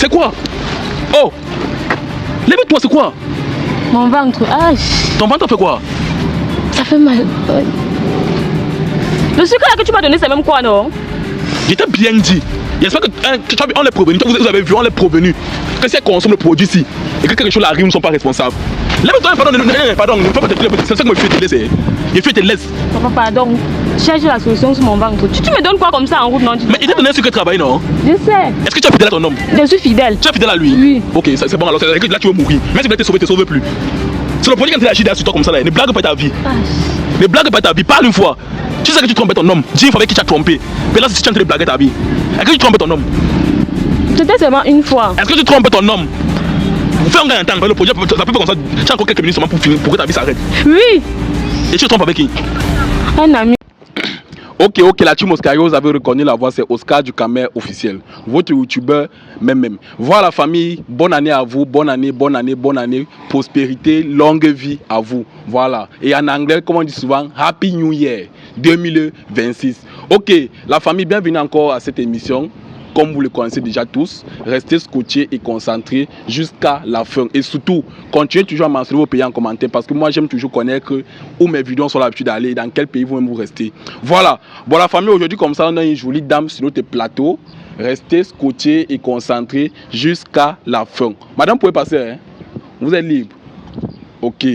C'est quoi? Oh! Lève-toi, c'est quoi? Mon ventre. Ah. Ton ventre fait quoi? Ça fait mal. Le sucre là que tu m'as donné, c'est même quoi, non? Je t'ai bien dit. J'espère que on est prévenu. Vous avez vu, on est prévenu. Que si elle consomme le produit ici et que quelque chose arrive, nous ne sommes pas responsables. Lève-toi, pardon, ne fais pas c'est ça que me fait te laisser. Je fais te laisse. Papa, pardon. Cherche la solution sur mon ventre. Tu me donnes quoi comme ça en route, non? Mais il t'a donné un sucre de travail, non? Je sais. Est-ce que tu es fidèle à ton homme? Je suis fidèle. Tu es fidèle à lui? Oui. Ok, c'est bon, alors là tu veux mourir. Même si tu veux te sauver, tu ne te sauves plus. C'est le produit quand il agit sur toi comme ça là. Ne blague pas ta vie. Ne blague pas ta vie. Parle une fois. Tu sais que tu trompes ton homme. Dis une fois avec qui tu as trompé. Mais là, si tu es en train de blaguer ta vie. Est-ce que tu trompes ton homme? C'était seulement une fois. Est-ce que tu trompes ton homme? Fais un gain de temps. Le projet, ça peut pas comme ça. Tu as encore quelques minutes seulement pour finir, pour que ta vie s'arrête. Oui. Et tu te trompes avec qui? Un ami. Ok, la team Oscario, vous avez reconnu la voix, c'est Oscar du Camer officiel. Votre youtubeur, même. Voilà la famille, bonne année à vous, bonne année, prospérité, longue vie à vous. Voilà. Et en anglais, comme on dit souvent, Happy New Year 2026. Ok, la famille, bienvenue encore à cette émission. Comme vous le connaissez déjà tous, restez scotchés et concentrés jusqu'à la fin. Et surtout, continuez toujours à mentionner vos pays en commentaire parce que moi j'aime toujours connaître où mes vidéos sont l'habitude d'aller et dans quel pays vous-même vous restez. Voilà. Bon, la famille, aujourd'hui, comme ça, on a une jolie dame sur notre plateau. Restez scotchés et concentrés jusqu'à la fin. Madame, vous pouvez passer, hein? Vous êtes libre. Ok.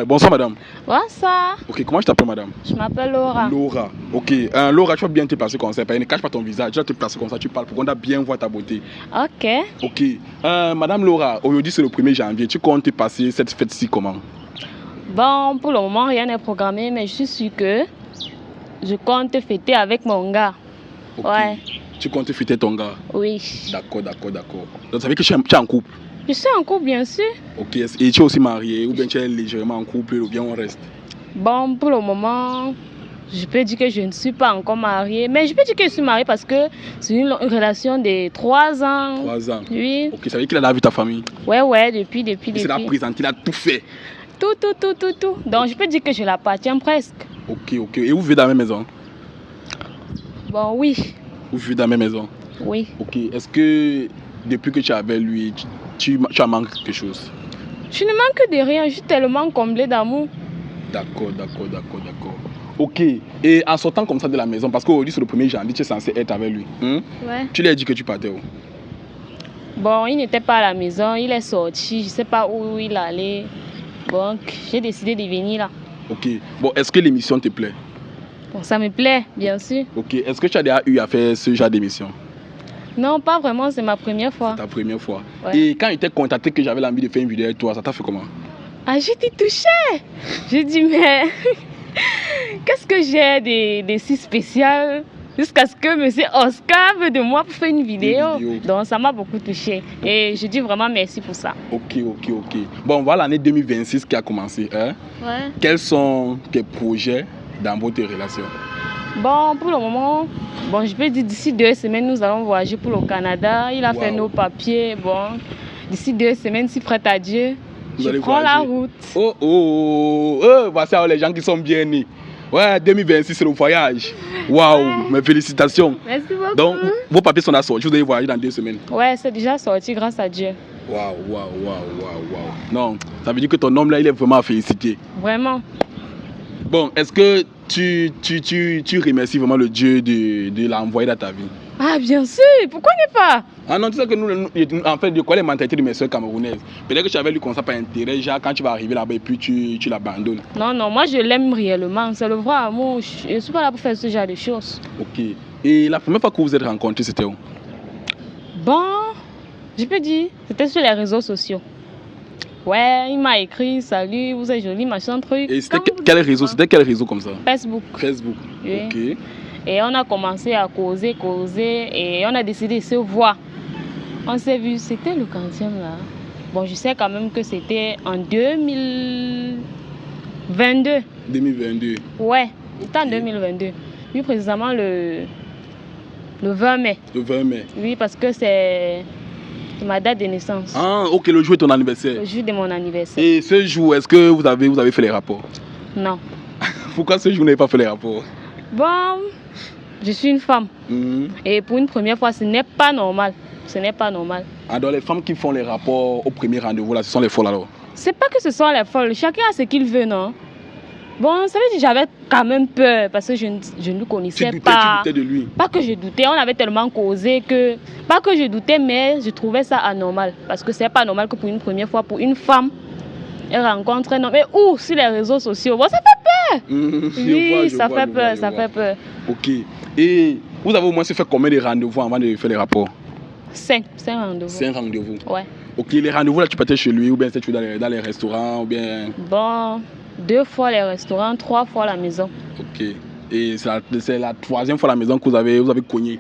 Bonsoir, madame. Bonsoir. Ok, comment je t'appelle, madame? Je m'appelle Laura. Laura. Ok. Laura, tu vas bien te placer comme ça. Ne cache pas ton visage. Tu vas te placer comme ça. Tu parles pour qu'on a bien voir ta beauté. Ok. Ok. Madame Laura, aujourd'hui c'est le 1er janvier. Tu comptes te passer cette fête-ci comment? Bon, pour le moment, rien n'est programmé, mais je suis sûre que je compte fêter avec mon gars. Ok. Ouais. Tu comptes fêter ton gars? Oui. D'accord. Donc ça veut dire que tu es en couple? Je suis en couple, bien sûr. Ok. Et tu es aussi marié ou bien tu es légèrement en couple ou bien on reste? Bon, pour le moment, je peux dire que je ne suis pas encore mariée. Mais je peux dire que je suis mariée parce que c'est une relation de 3 ans. 3 ans? Oui. Ok, ça veut dire qu'il a vu ta famille? Ouais, depuis. Il s'est présenté, il a tout fait? Tout. Donc je peux dire que je l'appartiens presque. Ok. Et vous vivez dans la même maison? Bon, oui. Vous vivez dans la même maison? Oui. Ok. Est-ce que depuis que tu es avec lui, tu as manqué quelque chose? Je ne manque de rien, je suis tellement comblée d'amour. D'accord. Ok. Et en sortant comme ça de la maison, parce qu'aujourd'hui c'est le 1er janvier, tu es censé être avec lui. Ouais. Tu lui as dit que tu partais où? Bon, il n'était pas à la maison, il est sorti, je ne sais pas où il allait. Donc, j'ai décidé de venir là. Ok. Bon, est-ce que l'émission te plaît? Bon, ça me plaît, bien sûr. Ok. Est-ce que tu as déjà eu à faire ce genre d'émission? Non, pas vraiment, c'est ma première fois. Ta première fois. Ouais. Et quand il t'a contacté que j'avais l'envie de faire une vidéo avec toi, ça t'a fait comment? Ah, j'étais touchée. J'ai dit, mais qu'est-ce que j'ai de si spécial jusqu'à ce que M. Oscar veut de moi pour faire une vidéo. Donc, ça m'a beaucoup touchée. Et je dis vraiment merci pour ça. Ok. Bon, voilà l'année 2026 qui a commencé. Hein? Ouais. Quels sont tes projets dans votre relation? Bon, pour le moment, bon, je peux dire d'ici 2 semaines, nous allons voyager pour le Canada. Il a fait nos papiers. Bon, d'ici 2 semaines, si prête à Dieu, je prends la route. Voici les gens qui sont bien nés. Ouais, 2026, c'est le voyage. Waouh, mes félicitations. Merci beaucoup. Donc, vos papiers sont sortis, vous allez voyager dans 2 semaines. Ouais, c'est déjà sorti grâce à Dieu. Waouh. Non, ça veut dire que ton homme là, il est vraiment à féliciter. Vraiment. Bon, est-ce que tu remercies vraiment le Dieu de l'envoyer dans ta vie? Ah, bien sûr, pourquoi ne pas? Ah non, tu sais que nous, en fait, de quoi les mentalités de mes soeurs camerounaises? Peut-être que tu avais lu comme ça par intérêt, genre quand tu vas arriver là-bas et puis tu l'abandonnes. Non, moi je l'aime réellement, c'est le vrai amour, je ne suis pas là pour faire ce genre de choses. Ok. Et la première fois que vous vous êtes rencontrés, c'était où? Bon, je peux dire, c'était sur les réseaux sociaux. Ouais, il m'a écrit, salut, vous êtes jolie, machin, truc. Et c'était quel réseau? C'était quel réseau comme ça? Facebook. Oui. Ok. Et on a commencé à causer, et on a décidé de se voir. On s'est vu, c'était le 40e là. Bon, je sais quand même que c'était en 2022. 2022? Ouais, c'était en 2022. Oui, précisément le 20 mai. Le 20 mai? Oui, parce que c'est ma date de naissance. Ah, ok, le jour de ton anniversaire? Le jour de mon anniversaire. Et ce jour, est-ce que vous avez fait les rapports? Non. Pourquoi ce jour vous n'avez pas fait les rapports? Bon, je suis une femme. Et pour une première fois, ce n'est pas normal. ce n'est pas normal. Alors les femmes qui font les rapports au premier rendez-vous, là, ce sont les folles alors? C'est pas que ce sont les folles, chacun a ce qu'il veut, non? Bon, ça veut dire que j'avais quand même peur parce que je ne le connaissais pas. Tu doutais de lui? Pas que je doutais, on avait tellement causé que... Pas que je doutais, mais je trouvais ça anormal. Parce que c'est pas normal que pour une première fois, pour une femme, elle rencontre un homme. Mais où? Sur les réseaux sociaux. Bon, ça fait peur. Oui, ça fait peur, ça fait peur. Ok. Et vous avez au moins fait combien de rendez-vous avant de faire les rapports? 5 rendez-vous. 5 rendez-vous? Ouais. Ok, les rendez-vous là, tu partais chez lui ou bien tu dans les restaurants ou bien... Bon, 2 fois les restaurants, 3 fois la maison. Ok. Et c'est la 3e fois la maison que vous avez cogné.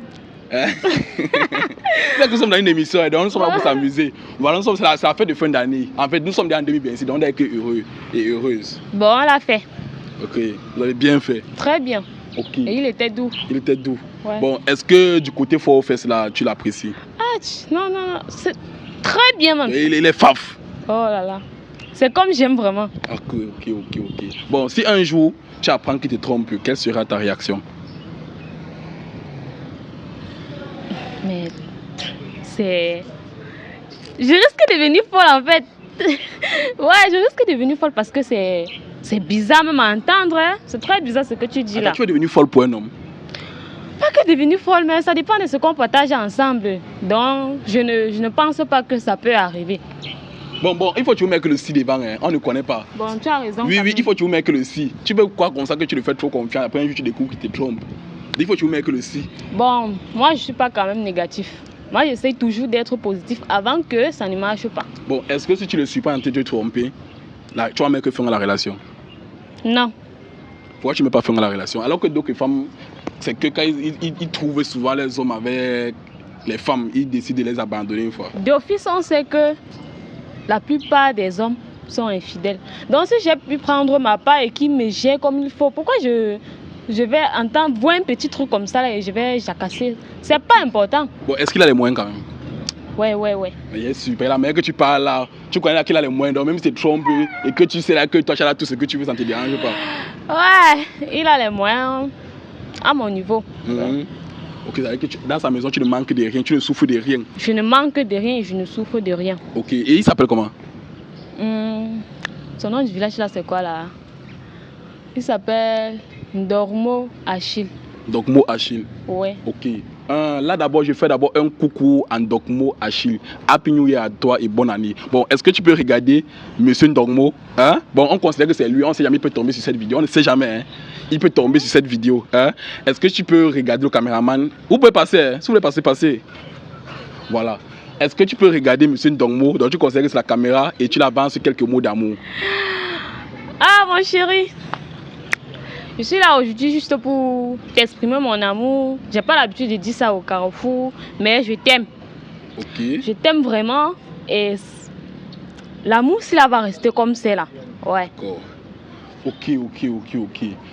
Hein? C'est que nous sommes dans une émission et donc nous sommes là pour s'amuser. Voilà, c'est la fête de fin d'année. En fait, nous sommes en 2026, donc on est que heureux et heureuses. Bon, on l'a fait. Ok, vous avez bien fait. Très bien. Ok. Et il était doux. Il était doux. Ouais. Bon, est-ce que du côté Fort Fest là, tu l'apprécies? Ah, non, c'est très bien même. Il est faf. Oh là là. C'est comme j'aime vraiment. Ok. Bon, si un jour tu apprends qu'il te trompe, quelle sera ta réaction? Mais c'est... Je risque de devenir folle en fait. Ouais, je risque de devenir folle parce que c'est bizarre même à entendre. Hein? C'est très bizarre ce que tu dis là. Tu es devenue folle pour un homme? Pas que devenir folle, mais ça dépend de ce qu'on partage ensemble. Donc, je ne pense pas que ça peut arriver. Bon, il faut que tu vous mettes le si devant, hein. On ne connaît pas. Bon, tu as raison. Oui, il faut que tu vous mettes le si. Tu veux quoi comme ça que tu le fais trop confiant, après un jour tu découvres qu'il te trompe. Il faut que tu vous mettes le si. Bon, moi je suis pas quand même négatif. Moi j'essaie toujours d'être positif avant que ça ne marche pas. Bon, est-ce que si tu ne le suis pas en train de te tromper, là, tu vas mettre fin à la relation? Non. Pourquoi tu ne mets pas fin à la relation? Alors que d'autres femmes, c'est que quand ils trouvent souvent les hommes avec les femmes, ils décident de les abandonner une fois. D'office, on sait que la plupart des hommes sont infidèles. Donc si j'ai pu prendre ma part et qu'ils me gèrent comme il faut, pourquoi je vais entendre, voir un petit truc comme ça là, et je vais jacasser? C'est pas important. Bon, est-ce qu'il a les moyens quand même? Ouais. Mais il est super, la manière que tu parles là, tu connais là qu'il a les moyens, donc même si tu te trompes et que tu sais là que toi tu as là tout ce que tu veux, ça ne te dérange pas. Ouais, il a les moyens à mon niveau. Ok, ça veut dire que dans sa maison tu ne manques de rien, tu ne souffres de rien. Je ne manque de rien et je ne souffre de rien. Ok, et il s'appelle comment? Son nom du village là c'est quoi là? Il s'appelle Ndormo Achille. Ndokmo Achille. Ouais. Ok. Là d'abord, je fais d'abord un coucou à Ndokmo Achille. Happy New Year à toi et bonne année. Bon, est-ce que tu peux regarder Monsieur Ndokmo? Hein? Bon, on considère que c'est lui, on ne sait jamais, il peut tomber sur cette vidéo. On ne sait jamais, hein? Il peut tomber sur cette vidéo. Hein? Est-ce que tu peux regarder le caméraman? Vous pouvez passer, hein? Si vous voulez passer. Voilà. Est-ce que tu peux regarder Monsieur Ndokmo? Donc tu considères que c'est la caméra et tu l'avances quelques mots d'amour. Ah mon chéri, je suis là aujourd'hui juste pour t'exprimer mon amour. J'ai pas l'habitude de dire ça au carrefour, mais je t'aime. Ok. Je t'aime vraiment et l'amour, s'il va rester comme c'est là. Ouais. D'accord. Ok.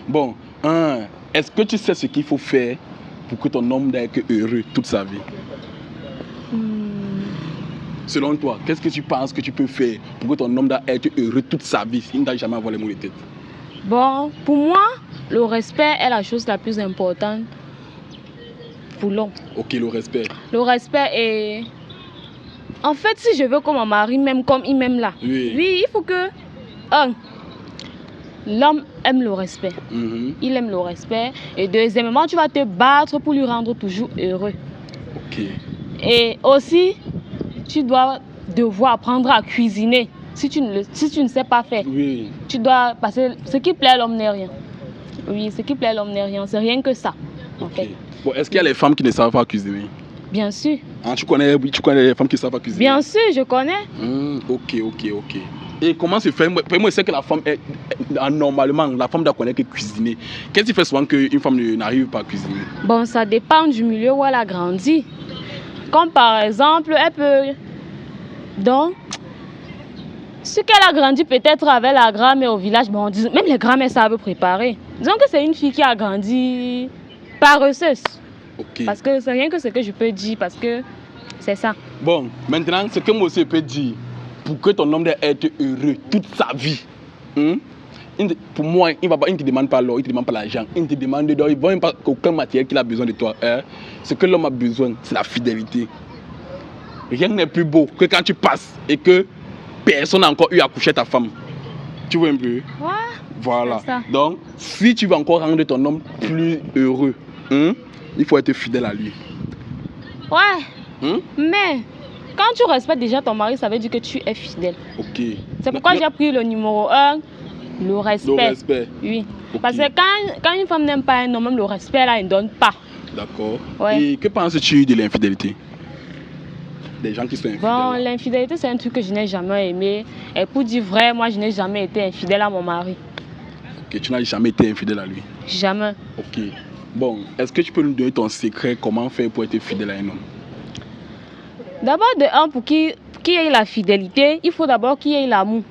Bon, est-ce que tu sais ce qu'il faut faire pour que ton homme soit heureux toute sa vie? Selon toi, qu'est-ce que tu penses que tu peux faire pour que ton homme soit heureux toute sa vie s'il ne doit jamais avoir les mots de tête? Bon, pour moi, le respect est la chose la plus importante pour l'homme. Ok, le respect. Le respect est... En fait, si je veux que mon mari m'aime comme il m'aime là, oui, il faut que... l'homme aime le respect. Il aime le respect. Et deuxièmement, tu vas te battre pour lui rendre toujours heureux. Ok. Et aussi, tu dois devoir apprendre à cuisiner. Si tu ne sais pas faire, tu dois passer... Ce qui plaît à l'homme n'est rien. Oui, ce qui plaît à l'homme n'est rien. C'est rien que ça, en fait. Bon, est-ce qu'il y a les femmes qui ne savent pas cuisiner? Bien sûr. Tu connais les femmes qui ne savent pas cuisiner? Bien sûr, je connais. Ok. Et comment se fait? Moi, je sais que la femme, normalement, la femme doit connaître que cuisiner. Qu'est-ce qui fait souvent qu'une femme n'arrive pas à cuisiner? Bon, ça dépend du milieu où elle a grandi. Comme par exemple, elle peut... Donc, ce qu'elle a grandi peut-être avec la grand-mère au village, bon, même les grand-mères savent préparer. Disons que c'est une fille qui a grandi paresseuse. Ok. Parce que c'est rien que ce que je peux dire, parce que c'est ça. Bon, maintenant, ce que moi aussi je peux dire, pour que ton homme doit être heureux toute sa vie, pour moi, il ne te demande pas l'or, il ne te demande pas l'argent, il ne te demande d'or, il ne voit pas aucun matériel qu'il a besoin de toi. Ce que l'homme a besoin, c'est la fidélité. Rien n'est plus beau que quand tu passes et que personne n'a encore eu à coucher ta femme. Tu vois un peu? Ouais. Voilà. C'est ça. Donc, si tu veux encore rendre ton homme plus heureux, il faut être fidèle à lui. Ouais. Mais quand tu respectes déjà ton mari, ça veut dire que tu es fidèle. Ok. C'est pourquoi j'ai pris le numéro 1, le respect. Le respect. Oui. Ok. Parce que quand une femme n'aime pas un homme, même le respect là, il ne donne pas. D'accord. Ouais. Et que penses-tu de l'infidélité? Des gens qui sont infidèles. Bon, l'infidélité, c'est un truc que je n'ai jamais aimé. Et pour dire vrai, moi, je n'ai jamais été infidèle à mon mari. Ok, tu n'as jamais été infidèle à lui. Jamais. Ok. Bon, est-ce que tu peux nous donner ton secret, comment faire pour être fidèle à un homme? D'abord, pour qu'il y ait la fidélité, il faut d'abord qu'il y ait l'amour.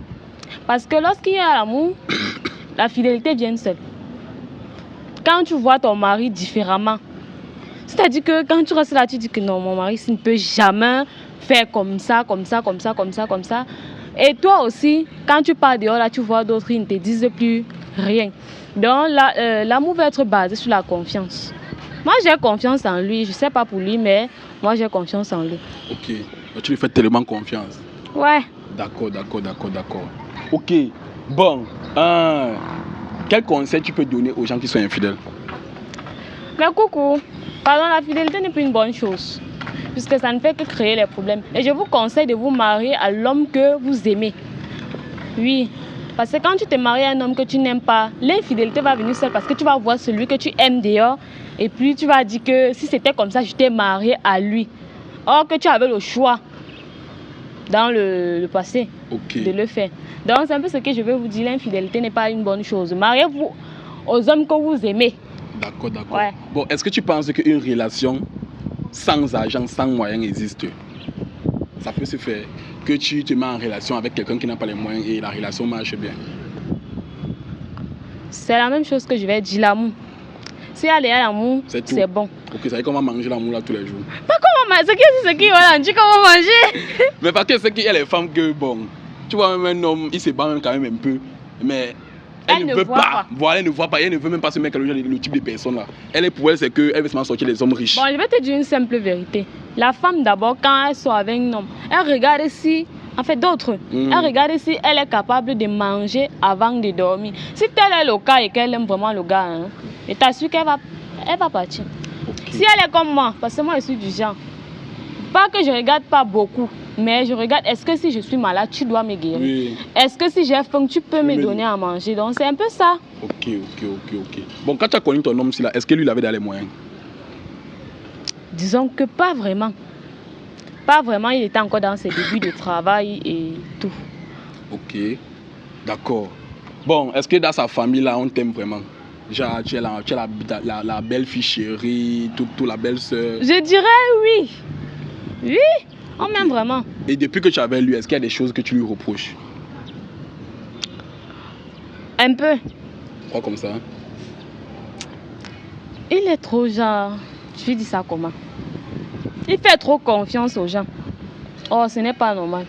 Parce que lorsqu'il y a l'amour, la fidélité vient seule. Quand tu vois ton mari différemment, c'est-à-dire que quand tu restes là, tu dis que non, mon mari ne peut jamais faire comme ça, comme ça, comme ça, comme ça, comme ça. Et toi aussi, quand tu pars dehors, là, tu vois d'autres, ils ne te disent plus rien. Donc, l'amour va être basé sur la confiance. Moi, j'ai confiance en lui. Je ne sais pas pour lui, mais moi, j'ai confiance en lui. Ok. Donc, tu lui fais tellement confiance. Ouais. D'accord. Ok. Bon. Quel conseil tu peux donner aux gens qui sont infidèles? Mais coucou, pardon, la fidélité n'est plus une bonne chose. Puisque ça ne fait que créer les problèmes. Et je vous conseille de vous marier à l'homme que vous aimez. Oui. Parce que quand tu te maries à un homme que tu n'aimes pas, l'infidélité va venir seule parce que tu vas voir celui que tu aimes dehors. Et puis tu vas dire que si c'était comme ça, je t'ai marié à lui. Or que tu avais le choix dans le passé de le faire. Donc c'est un peu ce que je veux vous dire, l'infidélité n'est pas une bonne chose. Mariez-vous aux hommes que vous aimez. D'accord. Ouais. Bon, est-ce que tu penses qu'une relation sans argent, sans moyens existe? Ça peut se faire. Que tu te mets en relation avec quelqu'un qui n'a pas les moyens et la relation marche bien. C'est la même chose que je vais dire, l'amour. Si elle est à l'amour, c'est bon. Ok, ça veut dire qu'on va manger l'amour là tous les jours. Pas comment manger, c'est qui voilà, tu comment manger. Mais parce que c'est qu'il y a les femmes que, bon, tu vois, même un homme, il se bat même quand même un peu. Mais elle ne veut pas. Voilà, elle ne voit pas. Elle ne veut même pas se mettre avec le type de personne là. Elle, pour elle, c'est qu'elle veut seulement sortir les hommes riches. Bon, je vais te dire une simple vérité. La femme, d'abord, quand elle sort avec un homme, elle regarde si, en fait d'autres, elle regarde si elle est capable de manger avant de dormir. Si tel est le cas et qu'elle aime vraiment le gars, hein, et t'assure qu'elle va partir. Okay. Si elle est comme moi, parce que moi je suis du genre, pas que je regarde pas beaucoup, mais je regarde, est-ce que si je suis malade, tu dois me guérir. Oui. Est-ce que si j'ai faim, tu peux me donner à manger. Donc c'est un peu ça. Ok. Bon, quand tu as connu ton homme, est-ce que lui il avait dans les moyens? Disons que pas vraiment. Pas vraiment, il était encore dans ses débuts de travail et tout. Ok, d'accord. Bon, est-ce que dans sa famille là, on t'aime vraiment? Genre, tu es la belle fille chérie, tout la belle sœur. Je dirais oui. Oui, on m'aime vraiment. Et depuis que tu es avec lui, est-ce qu'il y a des choses que tu lui reproches? Un peu. Quoi comme ça? Il est trop genre... Je lui dis ça comment? Il fait trop confiance aux gens. Oh, ce n'est pas normal.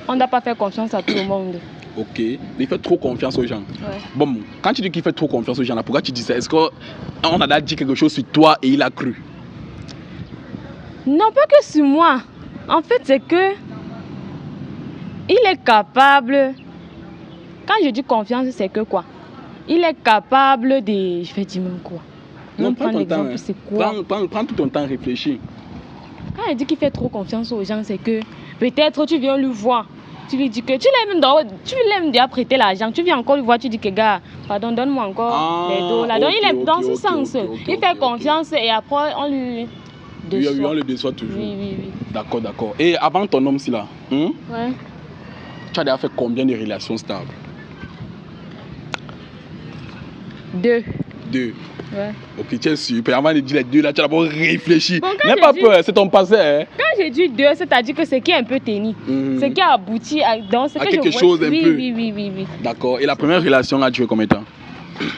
On ne doit pas faire confiance à tout le monde. Ok, il fait trop confiance aux gens. Ouais. Bon, quand tu dis qu'il fait trop confiance aux gens, là, pourquoi tu dis ça? Est-ce qu'on a dit quelque chose sur toi et il a cru? Non, pas que sur moi. En fait, c'est que il est capable. Quand je dis confiance, c'est que quoi? Il est capable de... Je vais dire même quoi? Non, prends ton temps. C'est quoi? Prends tout ton temps, réfléchis. Quand il dit qu'il fait trop confiance aux gens, c'est que peut-être tu viens lui voir. Tu lui dis que tu l'aimes déjà prêter l'argent. Tu viens encore lui voir, tu dis que gars, pardon, donne-moi encore les dos là. Donc il est dans ce sens. Il fait confiance et après on lui déçoit. Oui, on le déçoit toujours. Oui. D'accord. Et avant ton homme, là, ouais. Tu as déjà fait combien de relations stables? 2. Ouais. Ok, tu es super. Avant de dire les 2 là, tu as d'abord réfléchi. Bon, n'aie pas peur, c'est ton passé. Hein? Quand j'ai dit 2, c'est-à-dire que c'est qui est un peu tennis. C'est qui a abouti à quelque chose un peu. Oui. D'accord. Et la première relation a duré combien de temps?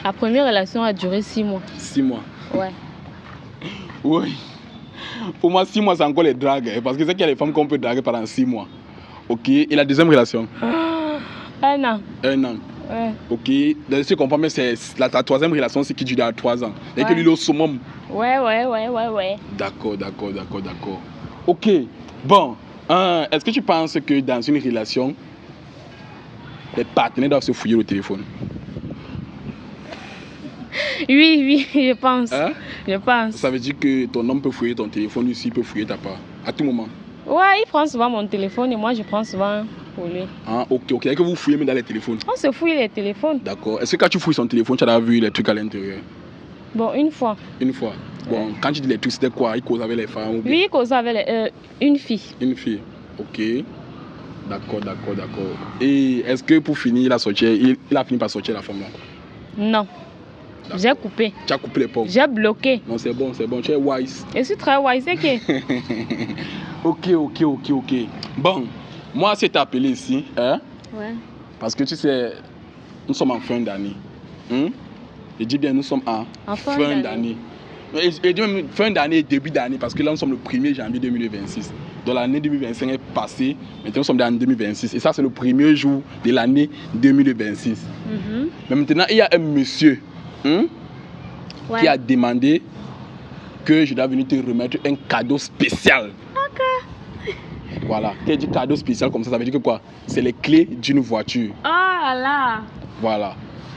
La première relation a duré 6 mois. 6 mois? Ouais. Oui. Pour moi, 6 mois, c'est encore les dragues. Hein, parce que c'est qu'il y a les femmes qu'on peut draguer pendant 6 mois. Ok. Et la deuxième relation? 1 an. 1 an. Ouais. Ok, dans ce qu'on comprend, mais c'est la troisième relation, c'est qui dure à 3 ans. Et que lui, le summum. Ouais. D'accord. Ok, bon, Est-ce que tu penses que dans une relation, les partenaires doivent se fouiller le téléphone? Oui, je pense. Hein? Je pense. Ça veut dire que ton homme peut fouiller ton téléphone, lui aussi peut fouiller ta part, à tout moment. Ouais, il prend souvent mon téléphone et moi je prends souvent pour lui. Ah, ok. Est-ce que vous fouillez même dans les téléphones? On se fouille les téléphones. D'accord. Est-ce que quand tu fouilles son téléphone, tu as vu les trucs à l'intérieur? Bon, une fois. Une fois. Bon, quand tu dis les trucs, c'était quoi? Il cause avec les femmes ou bien? Oui, il cause avec une fille. Une fille. Ok. D'accord. Et est-ce que pour finir, il a fini par sortir la femme là? Non. J'ai coupé. Tu as coupé les pommes? J'ai bloqué. Non, c'est bon. Tu es wise. Je suis très wise, c'est que. Ok. Bon, moi, c'est appelé ici, hein? Ouais. Parce que tu sais, nous sommes en fin d'année. Je dis bien, nous sommes en fin d'année. Et dis même fin d'année et début d'année, parce que là, nous sommes le 1er janvier 2026. Donc l'année 2025 est passée, maintenant nous sommes en 2026. Et ça, c'est le premier jour de l'année 2026. Mais maintenant, il y a un monsieur qui a demandé que je dois venir te remettre un cadeau spécial. Ok. Voilà. Quand il dit cadeau spécial comme ça veut dire que quoi? C'est les clés d'une voiture. Ah là. Voilà.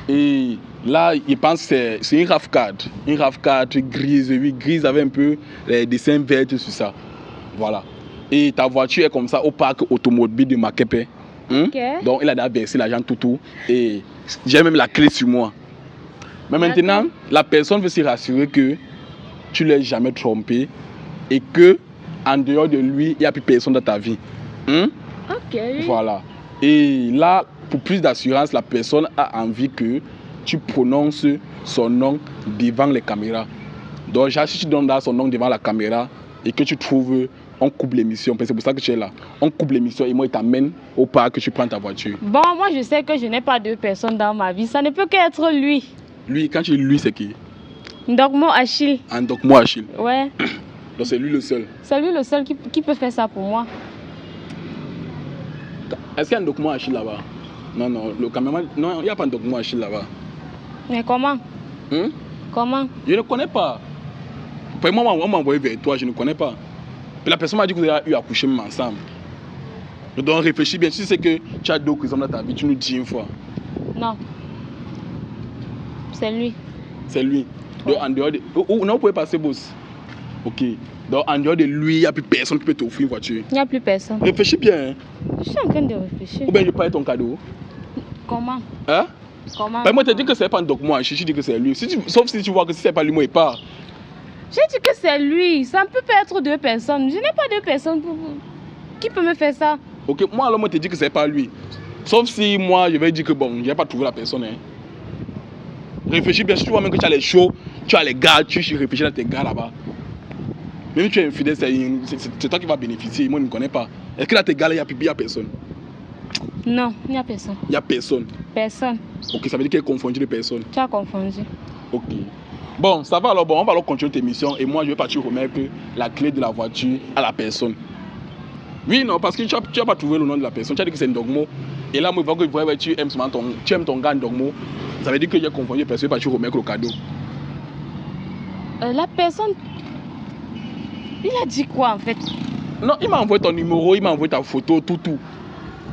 Et là, il pense que c'est une RAV4. Une RAV4 grise, oui, grise avec un peu les dessins verts sur ça. Voilà. Et ta voiture est comme ça au parc automobile de Makepe. Okay. Donc, il a déjà versé l'argent tout. Et j'ai même la clé sur moi. Mais maintenant, la personne veut se rassurer que tu ne l'as jamais trompé et que en dehors de lui, il n'y a plus personne dans ta vie. Ok. Voilà. Et là, pour plus d'assurance, la personne a envie que tu prononces son nom devant les caméras. Donc, si tu donnes son nom devant la caméra et que tu trouves, on coupe l'émission, c'est pour ça que tu es là. On coupe l'émission et moi, il t'amène au parc que tu prends ta voiture. Bon, moi, je sais que je n'ai pas deux personnes dans ma vie. Ça ne peut qu'être lui. Lui, quand tu dis lui, c'est qui? Ndokmo Achille. Ndokmo Achille. Ouais. Donc, c'est lui le seul. C'est lui le seul qui peut faire ça pour moi. Est-ce qu'il y a un Ndokmo Achille là-bas? Non, le caméraman. Non, il n'y a pas un Ndokmo Achille là-bas. Mais comment? Comment? Je ne connais pas. Moi, on m'a envoyé vers toi, je ne connais pas. La personne m'a dit que vous avez eu à coucher même ensemble. Donc réfléchis bien. Si c'est que tu as d'autres exemples dans ta vie, tu nous dis une fois. Non. C'est lui. C'est lui. Ouais. Donc en dehors de... non, vous pouvez passer, boss. Ok. Donc en dehors de lui, il n'y a plus personne qui peut t'offrir une voiture. Il n'y a plus personne. Réfléchis bien. Je suis en train de réfléchir. Ou bien je paye ton cadeau. Comment? Hein? Comment? Ben, moi, je te dis que c'est pas un document, je dis que c'est lui. Sauf si tu vois que si c'est pas lui, moi, il part. J'ai dit que c'est lui. Ça ne peut pas être deux personnes. Je n'ai pas deux personnes pour... Qui peut me faire ça? Ok, moi, alors, moi, je te dis que c'est pas lui. Sauf si moi, je vais dire que bon, je n'ai pas trouvé la personne. Réfléchis bien. Si tu vois même que tu as les shows, tu as les gars, tu réfléchis dans tes gars là-bas. Même si tu es infidèle, c'est toi qui vas bénéficier. Moi, je ne connais pas. Est-ce que dans tes gars là, il n'y a personne? Non, il n'y a personne. Il n'y a personne? Personne. Ok, ça veut dire qu'il est confondu de personnes. Tu as confondu. Ok. Bon, ça va alors. Bon, on va alors continuer tes missions. Et moi, je vais partir remettre la clé de la voiture à la personne. Oui, non, parce que tu n'as pas trouvé le nom de la personne. Tu as dit que c'est Ndokmo. Et là, moi, je vois que tu aimes ton gars Ndokmo. Ça veut dire que j'ai confondu les personnes. Je vais partir remettre le cadeau. La personne... Il a dit quoi en fait? Non, il m'a envoyé ton numéro, il m'a envoyé ta photo, tout.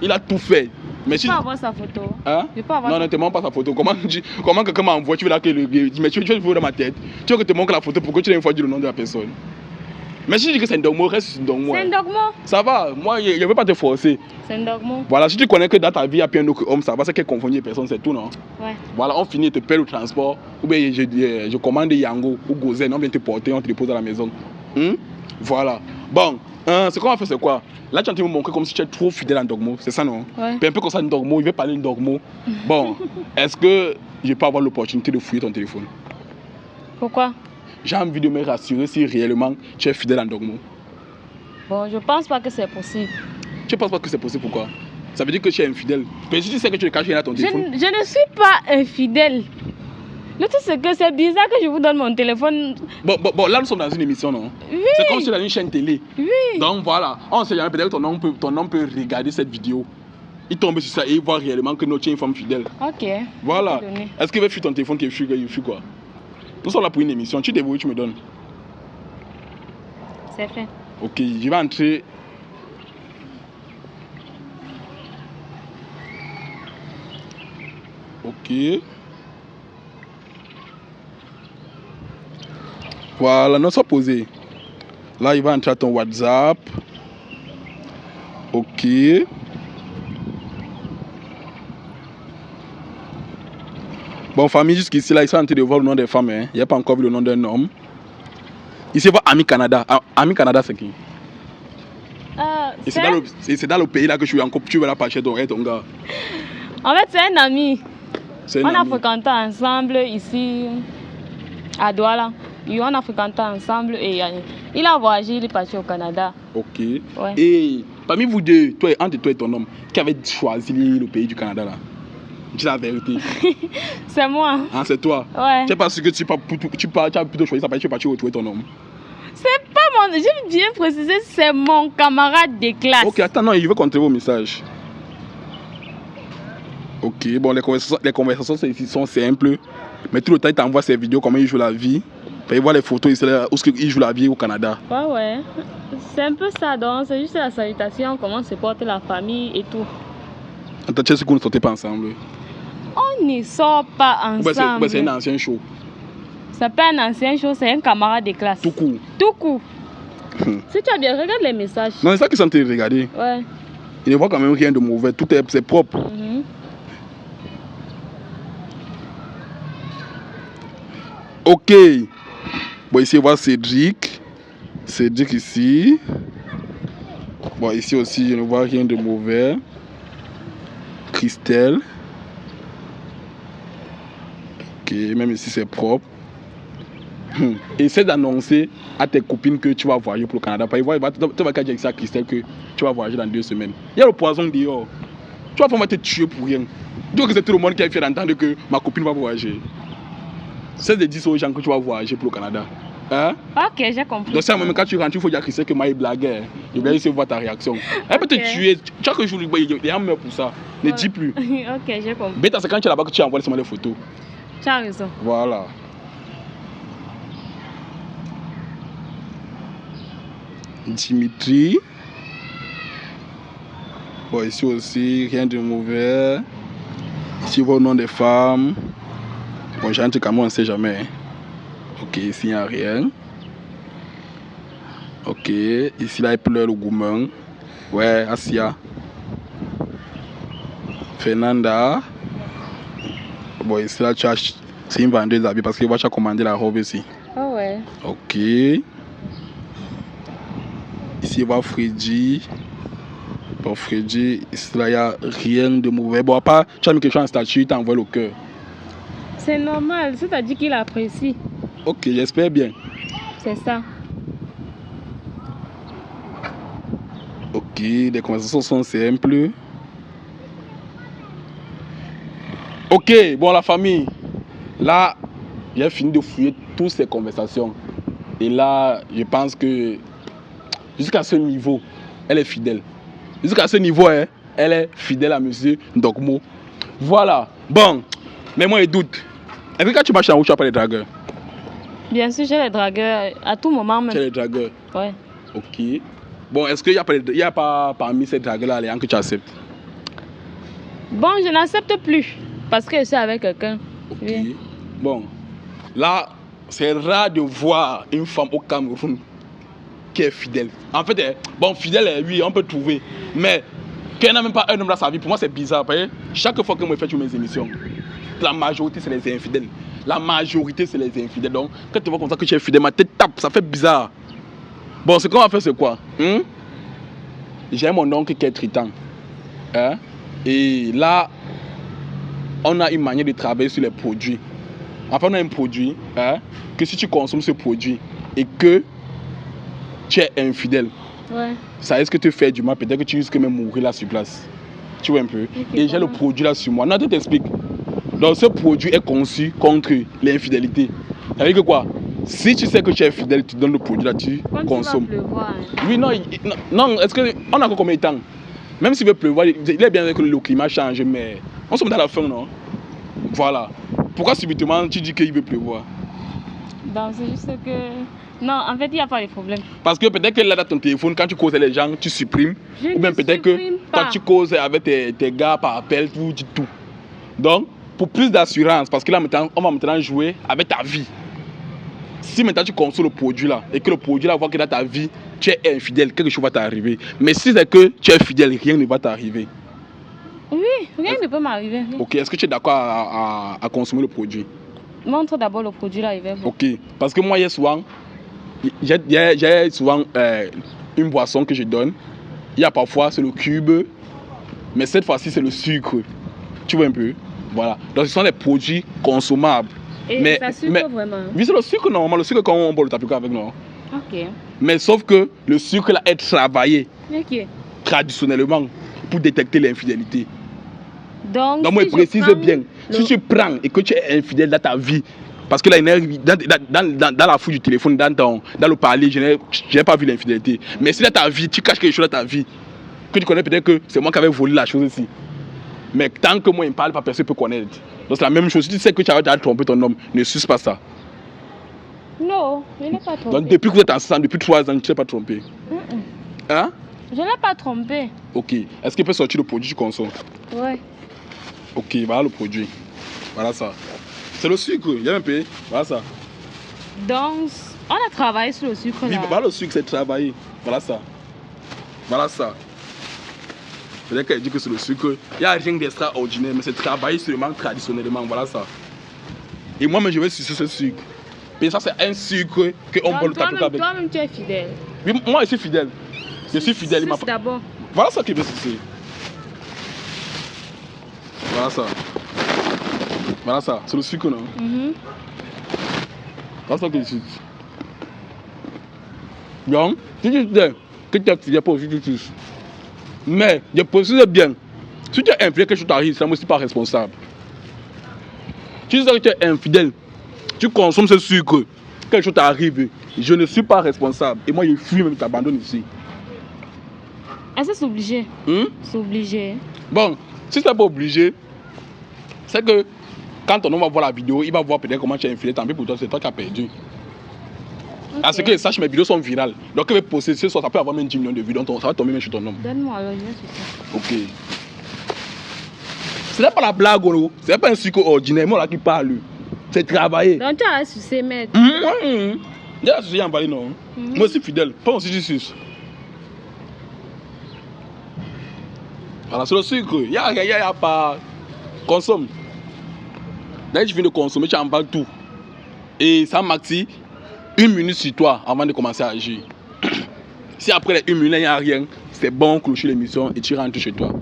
Il a tout fait. Mais je peux avoir sa photo. Hein? Je peux avoir non, ne te montre pas sa photo. Comment quelqu'un m'envoie? Tu veux là que mais tu veux le voir dans ma tête. Tu veux que je te montre la photo pour que tu aies une fois dit le nom de la personne. Mais si je dis que c'est Ndokmo, reste Ndokmo. C'est Ndokmo. Ça va, moi je ne veux pas te forcer. C'est Ndokmo. Voilà, si tu connais que dans ta vie il y a plein d'autres hommes, ça va, c'est qu'elle confond les personnes, c'est tout, non? Ouais. Voilà, on finit, te paie le transport. Ou bien je commande Yango ou Gozen, on vient te porter, on te dépose à la maison. Voilà. Bon, ce qu'on va faire, c'est quoi? Là, tu es en train de me montrer comme si tu es trop fidèle à Ndokmo, c'est ça, non? Ouais. Puis un peu comme ça, Ndokmo, il veut parler de Ndokmo. Bon, est-ce que je peux avoir l'opportunité de fouiller ton téléphone? Pourquoi? J'ai envie de me rassurer si réellement tu es fidèle à Ndokmo. Bon, je pense pas que c'est possible. Tu ne penses pas que c'est possible, pourquoi? Ça veut dire que tu es infidèle. Mais si tu sais que tu es caché dans ton téléphone... Je ne suis pas infidèle. Le truc, c'est que c'est bizarre que je vous donne mon téléphone. Bon, là, nous sommes dans une émission, non? Oui. C'est comme si tu es dans une chaîne télé. Oui. Donc, voilà. On sait jamais, peut-être que ton homme peut regarder cette vidéo. Il tombe sur ça et il voit réellement que tu es une femme fidèle. Ok. Voilà. Est-ce qu'il veut fuir ton téléphone qu'il fuit quoi? Nous sommes là pour une émission. Tu débrouilles, tu me donnes. C'est fait. Ok, je vais entrer Ok. Voilà, non, sois posé. Là, il va entrer à ton WhatsApp. Ok. Bon, famille, jusqu'ici, là, ils sont en train de voir le nom des femmes. Hein. Il n'y a pas encore vu le nom d'un homme. Ici, il va Ami Canada. Ami Canada, c'est qui? Et c'est dans le pays là que je suis en couple. Tu vas là pas chez ton gars. En fait, c'est un ami. On a ami. fréquenté ensemble ici à Douala. Et on a fréquenté ensemble et il a voyagé, il est parti au Canada. Ok. Ouais. Et parmi vous deux, entre toi et ton homme, qui avait choisi le pays du Canada là? Dis la vérité. C'est moi. Ah, c'est toi? Ouais. C'est parce que tu as plutôt choisi ça parce que tu es parti retrouver ton homme. C'est pas mon... J'ai bien précisé, c'est mon camarade de classe. Ok, attends, non, il veut contrôler vos messages. Ok, bon, les conversations sont simples. Mais tout le temps, il t'envoie ses vidéos, comment il joue la vie. Il voit les photos ici, où il joue la vie au Canada. Ouais. C'est un peu ça, donc c'est juste la salutation, comment se porte la famille et tout. Attends, tu sais qu'on ne sortait pas ensemble? On ne sort pas ensemble. C'est un ancien show. C'est pas un ancien show, c'est un camarade de classe. Tout court. Tout court. Si tu as bien, regarde les messages. Non, c'est ça qu'ils sont en train de regarder. Ouais. Ils ne voient quand même rien de mauvais, tout c'est propre. Ok. Bon, ici, on voit Cédric. Cédric ici. Bon, ici aussi, je ne vois rien de mauvais. Christelle. Ok, même ici, c'est propre. Essaie d'annoncer à tes copines que tu vas voyager pour le Canada. Tu vas dire ça à Christelle que tu vas voyager dans 2 semaines. Il y a le poison dehors. Tu vas pas te tuer pour rien. Tu vois que c'est tout le monde qui a fait d'entendre que ma copine va voyager. C'est de dire aux gens que tu vas voyager pour le Canada. Hein? Ok, j'ai compris. Donc, même quand tu rentres, il faut dire à Christelle que Maï blaguait. Il va essayer de voir ta réaction. Elle peut te tuer. Chaque jour, les gens meurent pour ça. Ne dis plus. Ok, j'ai compris. Bêta, c'est quand tu es là-bas que tu envoies seulement les photos. Tu as raison. Voilà. Dimitri. Bon, ici aussi, rien de mauvais. Ici, vos noms des femmes. Bon, j'ai un truc à moi, on ne sait jamais. Ok, ici, il n'y a rien. Ok, ici, là, il pleure le gourmand. Ouais, Asia. Fernanda. Bon, ici, là, c'est une vendeuse d'habits parce que tu as commandé la robe ici. Ah ouais. Ok. Ici, il va Freddy. Bon, Freddy, ici, là, il n'y a rien de mauvais. Bon, à part, tu as mis quelque chose en statut, il t'envoie le cœur. C'est normal, c'est-à-dire qu'il apprécie. Ok, j'espère bien. C'est ça. Ok, les conversations sont simples. Ok, bon, la famille. Là, j'ai fini de fouiller toutes ces conversations. Et là, je pense que jusqu'à ce niveau, elle est fidèle. Jusqu'à ce niveau, hein, elle est fidèle à monsieur Ndokmo. Voilà. Bon, mais moi, je doute. Est-ce que quand tu marches en route, tu as pas les dragueurs? Bien sûr, j'ai les dragueurs à tout moment même. Tu as les dragueurs? Ouais. Ok. Bon, est-ce qu'il n'y a pas parmi ces dragueurs-là les gens que tu acceptes? Bon, je n'accepte plus parce que je suis avec quelqu'un. Ok. Oui. Bon, là, c'est rare de voir une femme au Cameroun qui est fidèle. En fait, bon, fidèle, oui, on peut trouver. Mais qu'elle n'a même pas un homme dans sa vie, pour moi, c'est bizarre. Chaque fois que je fais mes émissions, la majorité, c'est les infidèles. La majorité, c'est les infidèles. Donc, quand tu vois comme ça que tu es fidèle, ma tête tape, ça fait bizarre. Bon, ce qu'on va faire, c'est quoi? J'ai mon oncle qui est traitant. Hein? Et là, on a une manière de travailler sur les produits. Enfin, on a un produit, hein, que si tu consommes ce produit et que tu es infidèle, Ouais. ça risque de te faire du mal. Peut-être que tu risques même mourir là sur place. Tu vois un peu? Okay, et j'ai le produit là sur moi. Non, je t'explique. Donc, ce produit est conçu contre l'infidélité. Ça veut dire que quoi? Si tu sais que tu es fidèle, tu donnes le produit là, tu consommes. Il va pleuvoir, hein. Oui, non, est-ce que on a encore combien de temps? Même s'il veut pleuvoir, il est bien que le climat change, mais on sommes dans la fin, non? Voilà. Pourquoi subitement tu dis qu'il veut pleuvoir? Donc c'est juste que... Non, en fait, il n'y a pas de problème. Parce que peut-être que là, dans ton téléphone, quand tu causes avec les gens, tu supprimes. Je ou bien ne peut-être que supprime pas. quand tu causes avec tes gars par appel, tu dis tout. Donc, pour plus d'assurance, parce que là maintenant, on va maintenant jouer avec ta vie. Si maintenant tu consommes le produit là et que le produit là voit que dans ta vie tu es infidèle, quelque chose va t'arriver. Mais si c'est que tu es fidèle, rien ne va t'arriver. Oui, rien ne peut m'arriver. Ok, est-ce que tu es d'accord à consommer le produit? Montre d'abord le produit là, il va bon. Ok, parce que moi, il y a souvent une boisson que je donne. Il y a parfois c'est le cube, mais cette fois-ci c'est le sucre. Tu vois un peu? Voilà. Donc ce sont des produits consommables. Et mais, ça sucre vraiment? Oui, c'est le sucre normalement, le sucre quand on boit le tapioca avec nous. Ok. Mais sauf que le sucre là est travaillé Ok. traditionnellement pour détecter l'infidélité. Donc moi, je précise bien, si tu prends et que tu es infidèle dans ta vie, parce que là, dans la fouille du téléphone, dans le parler, je n'ai pas vu l'infidélité. Mais si dans ta vie, tu caches quelque chose dans ta vie, que tu connais peut-être que c'est moi qui avais volé la chose ici. Mais tant que moi, il ne parle pas, personne ne peut connaître. Donc c'est la même chose. Si tu sais que tu as déjà trompé ton homme, ne suce pas ça. Non, je n'ai pas trompé. Donc depuis que vous êtes ensemble, depuis 3 ans, tu ne t'es pas trompé. Hein? Je n'ai pas trompé. Ok. Est-ce qu'il peut sortir le produit que tu consommes? Ouais. Ok, voilà le produit. Voilà ça. C'est le sucre, il y a un peu. Voilà ça. Donc, on a travaillé sur le sucre là. Oui, voilà le sucre, c'est travaillé. Voilà ça. Voilà ça. Peut-être qu'elle dit que c'est le sucre. Il n'y a rien d'extraordinaire, mais c'est travaillé seulement traditionnellement. Voilà ça. Et moi-même, je vais sucer ce sucre. Et ça, c'est un sucre qu'on boit le tapioca avec. Toi-même, tu es fidèle. Oui, moi, je suis fidèle. Je suis fidèle. Suce d'abord. Voilà ça qu'il veut sucer. Voilà ça. Voilà ça. C'est le sucre, non? Voilà ça que je suce. Donc, si tu sais que tu es fidèle pour aussi, tu suces. Mais, je précise bien, si tu es infidèle, quelque chose t'arrive, ça ne me suis pas responsable. Si tu sais que tu es infidèle, tu consommes ce sucre, quelque chose t'arrive, je ne suis pas responsable. Et moi, je fuis même, t'abandonne ici. Est-ce que c'est obligé? C'est obligé. Bon, si c'est pas obligé, c'est que quand ton homme va voir la vidéo, il va voir peut-être comment tu es infidèle, tant pis pour toi, c'est toi qui as perdu. Okay. À ce que je sache, mes vidéos sont virales. Donc, il va poster ce soir, ça peut avoir même 10 millions de vues, donc ça va tomber même sur ton homme. Donne-moi alors, je vais sucer. Ok. Ce n'est pas la blague, ce n'est pas un sucre ordinaire, moi là qui parle. C'est travaillé. Donc tu as sucé, mais. J'ai la sucé en Bali, non? Moi je suis fidèle, pas aussi du sucre. Voilà, c'est le sucre. Il n'y a pas. Consomme. Dès que tu viens de consommer, tu emballes tout. Et ça maxi 1 minute sur toi avant de commencer à agir. Si après les 1 minute, il n'y a rien, c'est bon, clocher l'émission et tu rentres chez toi.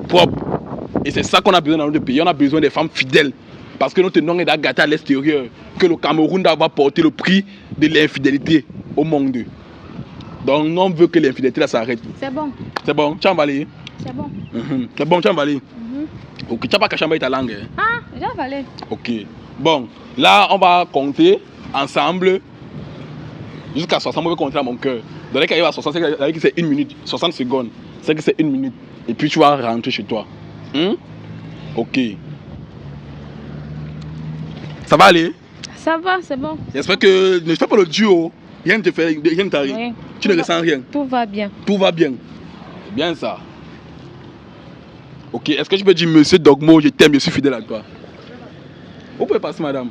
Propre. Et c'est ça qu'on a besoin dans notre pays. On a besoin des femmes fidèles. Parce que notre nom est gâté à l'extérieur. Que le Cameroun doit porter le prix de l'infidélité au monde. Donc on veut que l'infidélité s'arrête. C'est bon. C'est bon, tu as avalé? C'est bon. C'est bon, tu as avalé? Ok, tu n'as pas caché ta langue. Ah, j'ai avalé. Ok. Bon, là on va compter ensemble jusqu'à 60. On va compter à mon cœur. Dans les cas, il va à 60, c'est 1 minute. 60 secondes. C'est que c'est 1 minute. Et puis tu vas rentrer chez toi. Ok. Ça va aller? Ça va, c'est bon. J'espère que ne fais pas le duo. Rien ne te fait, rien ne t'arrive. Oui. Tu ne ressens rien. Tout va bien. Tout va bien. C'est bien ça. Ok, est-ce que je peux dire monsieur Dogmo, je t'aime, je suis fidèle à toi? Vous pouvez passer, madame.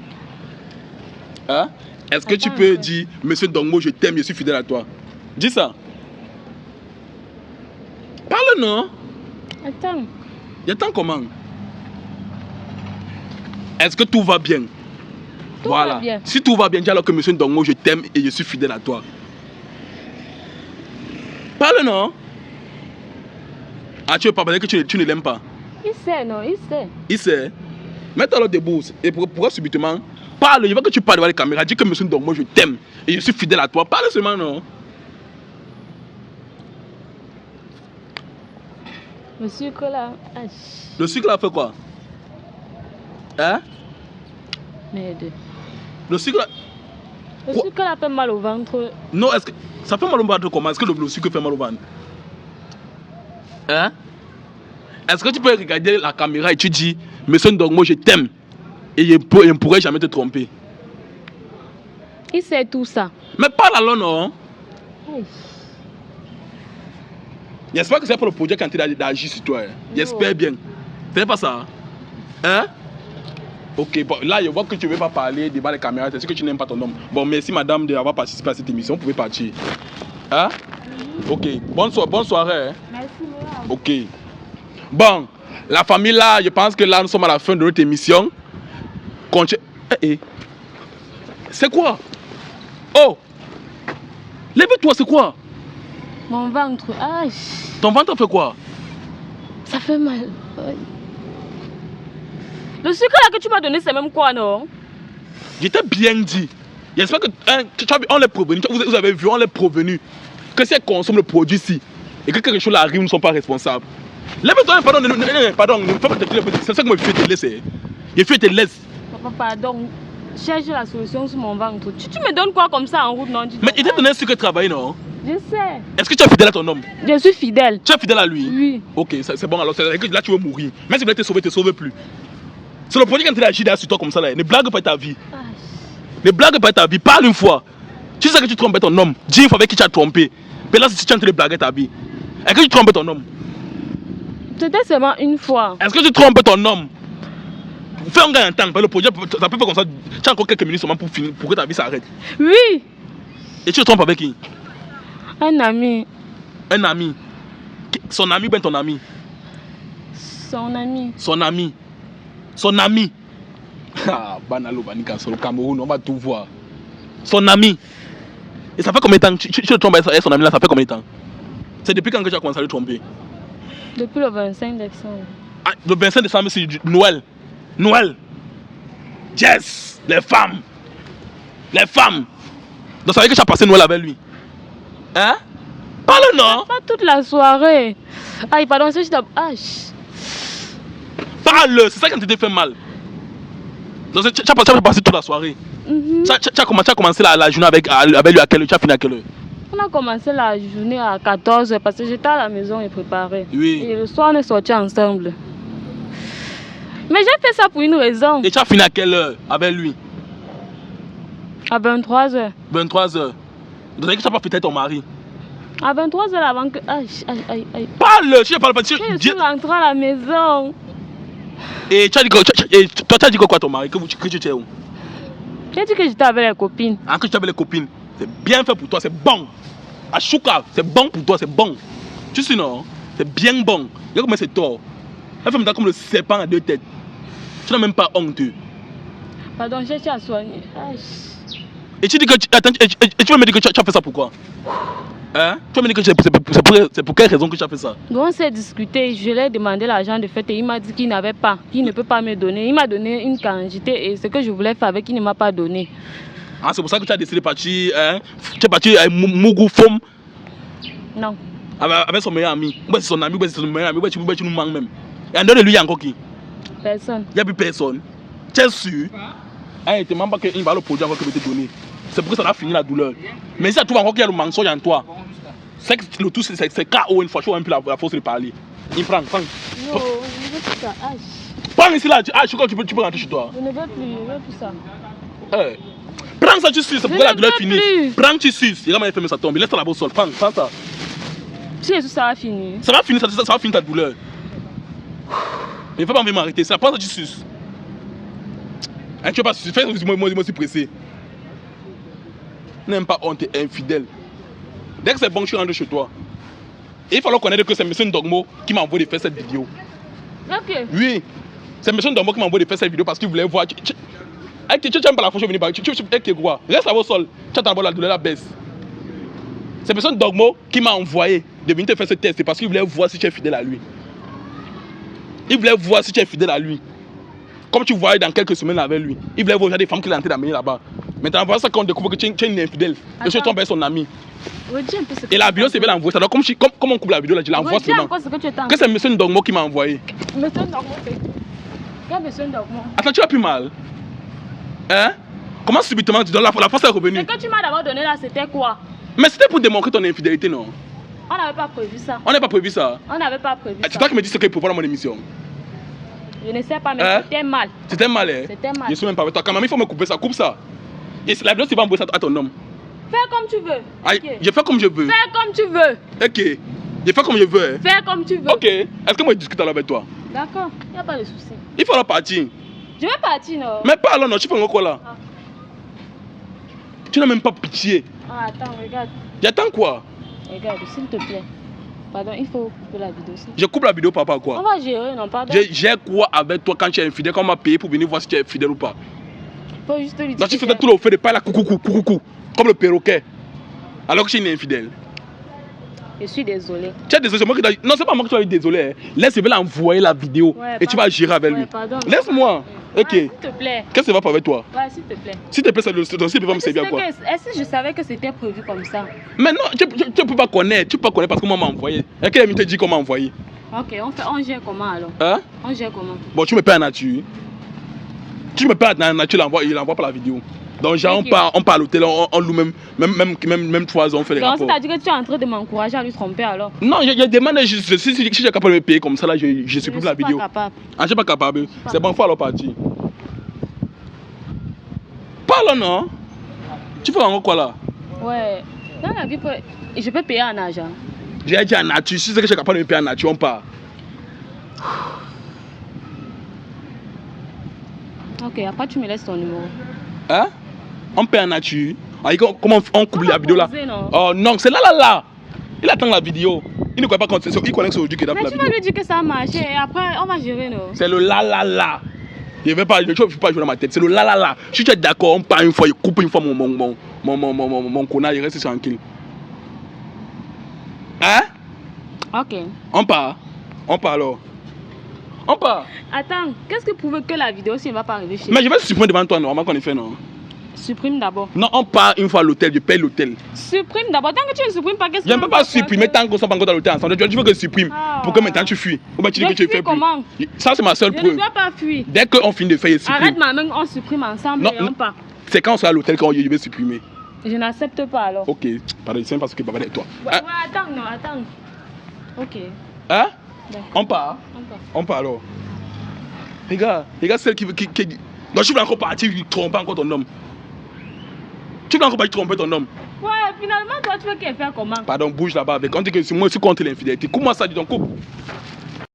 Hein? Est-ce que tu peux dire monsieur Dogmo, je t'aime, je suis fidèle à toi? Dis ça. Parle, non? Attends. Attends comment? Est-ce que tout va bien? Tout va bien. Si tout va bien, dis alors que monsieur Dogmo, je t'aime et je suis fidèle à toi. Parle, non? Ah, tu veux pas parler que tu ne l'aimes pas? Il sait, non? Il sait. Il sait. Mets-toi debout. Et pourquoi subitement? Parle, je veux que tu parles devant les caméras. Dis que monsieur Dogmo, je t'aime et je suis fidèle à toi. Parle seulement, non? Le sucre là. Le sucre là fait quoi? Hein? Merde. Le sucre là. Le sucre là fait mal au ventre. Non, est-ce que ça fait mal au ventre comment? Est-ce que le sucre fait mal au ventre? Hein? Est-ce que tu peux regarder la caméra et tu dis monsieur Dogmo, je t'aime et je ne pourrai jamais te tromper? Il sait tout ça. Mais parle alors, non? J'espère que c'est pour le projet quand il a d'agir sur toi. J'espère bien. C'est pas ça? Hein? Ok, bon, là, je vois que tu ne veux pas parler devant les caméras. C'est ce que tu n'aimes pas ton homme. Bon, merci madame d'avoir participé à cette émission. Vous pouvez partir. Hein? Ok, bonne soirée. Hein? Merci, Léa. Ok. Bon, la famille là, je pense que là, nous sommes à la fin de notre émission. C'est quoi? Oh! Lève-toi, c'est quoi? Mon ventre. Aïe. Ton ventre fait quoi? Ça fait mal. Aïe. Le sucre là que tu m'as donné, c'est même quoi, non? Je t'ai bien dit. J'espère que on l'est prévenu. Vous avez vu, on l'est prévenu. Que si elle consomme le produit ici et que quelque chose arrive, nous ne sommes pas responsables. Lève-toi, pardon, ne fais pas te laisser. C'est ça que me fait te laisser. Je fais te laisse. Papa, pardon. Cherche la solution sur mon ventre. Tu me donnes quoi comme ça en route, non? Mais il t'a donné un sucre travail, non? Je sais. Est-ce que tu es fidèle à ton homme? Je suis fidèle. Tu es fidèle à lui? Oui. Ok, c'est bon alors. Là, tu veux mourir. Même si tu voulais te sauver, tu ne te sauves plus. C'est le produit quand tu agis sur toi comme ça là. Ne blague pas ta vie. Ne blague pas ta vie. Parle une fois. Tu sais que tu trompes ton homme. Dis une fois avec qui tu as trompé. Mais là, si tu es en train de blaguer ta vie. Est-ce que tu trompes ton homme? C'était seulement une fois. Est-ce que tu trompes ton homme? Fais un gain en temps. Le produit, ça peut faire comme ça. Tu as encore quelques minutes seulement pour finir, pour que ta vie s'arrête. Oui. Et tu te trompes avec qui? Un ami. Un ami. Son ami ou bien ton ami? Son ami. Son ami. Son ami. Ah, Banalo, Banika, sur le Cameroun, on va tout voir. Son ami. Et ça fait combien de temps? Tu te trompes avec son ami là, ça fait combien de temps? C'est depuis quand que tu as commencé à le tromper? Depuis le 25 décembre. Ah, le 25 décembre, c'est Noël. Noël. Yes. Les femmes. Les femmes. Donc ça veut dire que tu as passé Noël avec lui. Hein? Parle non? Pas toute la soirée. Aïe, pardon, c'est juste... Aïe. Parle, c'est ça qui t'a fait mal. Donc tu as passé toute la soirée. Tu as commencé la journée avec lui à quelle heure? Tu as fini à quelle heure? On a commencé la journée à 14h parce que j'étais à la maison et préparé. Oui. Et le soir, on est sortis ensemble. Mais j'ai fait ça pour une raison. Et tu as fini à quelle heure avec lui? À 23h. 23h. Donc tu n'as pas fêté ton mari? À 23h avant que... Aïe, aïe, aïe, aïe. Parle, je ne parle pas. Je suis rentrée à la maison. Et tu as dit quoi? Toi, tu as dit quoi à ton mari? Que tu étais où? J'ai dit que j'étais avec les copines. Ah, que tu avais les copines. C'est bien fait pour toi, c'est bon. Achouka, c'est bon pour toi, c'est bon. Tu sais non? C'est bien bon. Regarde comment c'est tort. Elle fait maintenant comme le serpent à deux têtes. Tu n'as même pas honte. Pardon, j'ai cherché à soigner. Aïe. Et tu dis que tu vas me dire que tu as fait ça pourquoi? Hein? Tu vas me dire que c'est pour quelle raison que tu as fait ça? Donc on s'est discuté, je lui ai demandé l'argent de fête et il m'a dit qu'il n'avait pas, qu'il ne peut pas me donner. Il m'a donné une quantité et ce que je voulais faire avec, il ne m'a pas donné. Ah, c'est pour ça que tu as décidé de partir, hein? Tu es parti à Mougou Fom? Non. Avec son meilleur ami. Ou c'est son ami, ou c'est son meilleur ami, ou tu nous manques même. Et en dehors de lui, il y a encore qui? Personne. Il n'y a plus personne. Tu es sûr? Hein, il ne te demande pas qu'il va le produit encore que je vais te donner. C'est pour que ça va finir la douleur. Mais si tu trouves encore qu'il y a le mensonge en toi, c'est que le tout c'est KO une fois, tu vois un peu la force de parler. Il prend. Non, je ne veux plus ça. Aïe. Prends ici là, je crois que tu peux rentrer chez toi. Je ne veux plus ça. Hey. Prends ça, tu suces, c'est pour que la douleur finisse. Prends, tu suces. Il va m'aller faire ça tombe. Laisse-la là-bas au sol. Prends ça. Si tout ça va finir. Ça va finir, ça va finir ta douleur. Mais il ne faut pas envie m'arrêter. Ça, prends ça, tu suces. Hein, tu veux pas sucer, fais moi aussi pressé. N'aime pas honte, t'es infidèle. Dès que c'est bon, je rentre chez toi. Et il faut connaître que c'est M. Ndogmo qui m'a envoyé de faire cette vidéo. Ok. Oui. C'est M. Ndogmo qui m'a envoyé de faire cette vidéo parce qu'il voulait voir. Tu n'aimes pas la fois que je venir par tu quoi? Reste à vos sols. Tu attends la douleur, la baisse. C'est M. Ndogmo qui m'a envoyé de venir te faire ce test. C'est parce qu'il voulait voir si tu es fidèle à lui. Il voulait voir si tu es fidèle à lui. Comme tu voyais dans quelques semaines avec lui. Il voulait voir des femmes qui l'ont d'amener là-bas. Maintenant, voilà ça qu'on découvre que tu es une infidèle. Et tu tombes avec son ami. Et la vidéo, c'est bien envoyée. Comme on coupe la vidéo, là, je l'envoie seulement. Que c'est M. Ndogmo qui m'a envoyé. M. Ndogmo, c'est qui? Il y a M. Ndogmo. Attends, tu as plus mal? Hein? Comment subitement tu donnes la force est revenue? Ce que tu m'as d'abord donné là, c'était quoi? Mais c'était pour démontrer ton infidélité, non? On n'avait pas prévu ça. On n'a pas prévu ça? On n'avait pas prévu ça. C'est toi qui me dis ce qu'il faut voir dans mon émission. Je ne sais pas, mais c'était mal. C'était mal, hein? C'était mal. Je suis même pas avec toi. Quand même, il faut me couper ça. Coupe ça. Et la vidéo, tu vas envoyer ça à ton homme. Fais comme tu veux. Okay. Je fais comme je veux. Fais comme tu veux. Ok. Je fais comme je veux. Hein? Fais comme tu veux. Ok. Est-ce que moi je discute alors avec toi? D'accord. Il n'y a pas de souci. Il faut alors partir. Je vais partir, non? Mais parle, non, tu fais encore quoi là? Tu n'as même pas pitié. Ah, attends, regarde. J'attends quoi? Regarde, s'il te plaît. Pardon, il faut couper la vidéo aussi. Je coupe la vidéo par rapport à quoi? On va gérer, non, pardon. J'ai quoi avec toi quand tu es infidèle? Quand on m'a payé pour venir voir si tu es fidèle ou pas? Faut juste lui dire. Non, tu faisais tout le fait de pas la coucou, comme le perroquet. Alors que tu es infidèle. Je suis désolée. Tu es désolé, c'est moi qui non, c'est pas moi qui suis désolé. Hein. Laisse, je vais l'envoyer la vidéo et tu vas gérer avec lui. Laisse-moi. Ok. S'il te plaît. Qu'est-ce qui va pas avec toi? Ouais, s'il te plaît. S'il te plaît, c'est le dossier va me servir à quoi? Est-ce que je savais que c'était prévu comme ça? Mais non, tu peux pas connaître. Tu peux pas connaître parce que moi m'a envoyé. Et quelle minute te dit qu'on m'a envoyé? Ok, on gère comment alors? Hein? On gère comment? Bon, tu me payes en nature. Tu me payes en nature, il envoie par la vidéo. Donc, genre, Okay. on part à l'hôtel, on loue même 3 ans, on fait les Donc, rapports. c'est-à-dire que tu es en train de m'encourager à lui tromper alors? Non, je demande, si je suis capable de me payer comme ça, là, je supprime la vidéo. Je suis pas capable. Ah, je suis pas capable. C'est bon, faut alors partir. Parle, non? Tu fais encore quoi là? Ouais. Dans la vie, je peux payer en argent. J'ai dit en nature, si c'est que je suis capable de me payer en nature, on part. Ok, après tu me laisses ton numéro. Hein? On paye en nature. Ah, comment on coupe la vidéo là? Poser, non? Oh non, c'est là. Il attend la vidéo. Il ne connaît pas quand c'est il connaît que c'est aujourd'hui qu'il a fait Mais la tu vidéo. vas lui dire que ça a marché et après on va gérer, non? C'est le là. Je ne vais pas jouer dans ma tête. C'est le là. Si tu es d'accord, on part une fois, il coupe une fois mon connard, il reste tranquille. Hein? Ok. On part alors. On part. Attends, qu'est-ce que prouve que la vidéo si elle va pas arriver chez Mais je vais supprimer devant toi, normalement qu'on est fait, non? Supprime d'abord. Non, on part une fois à l'hôtel, je paye l'hôtel. Supprime d'abord. Tant que tu ne supprimes pas, qu'est-ce que Je ne peux pas supprimer tant qu'on ne soit pas encore dans l'hôtel ensemble. Tu veux que je supprime pour que maintenant tu fuis. Ou bien tu dis que tu fais plus. Comment? Ça, c'est ma seule Je preuve. ne dois pas fuir. Dès qu'on finit de faire, je supprime. Arrête ma main, on supprime ensemble et on part. C'est quand on sera à l'hôtel qu'on je vais supprimer. Je n'accepte pas alors. Ok, pardon, c'est parce que papa est toi. Ouais, attends. Ok. Hein? D'accord. On part alors. Regarde celle qui... Non, tu veux encore partir tromper encore ton homme. Tu veux encore partir tromper ton homme. Ouais, finalement, toi, tu veux qu'elle fasse comment? Pardon, bouge là-bas avec. On dit que c'est moi aussi contre l'infidélité. Comment ça, dis donc, coupe.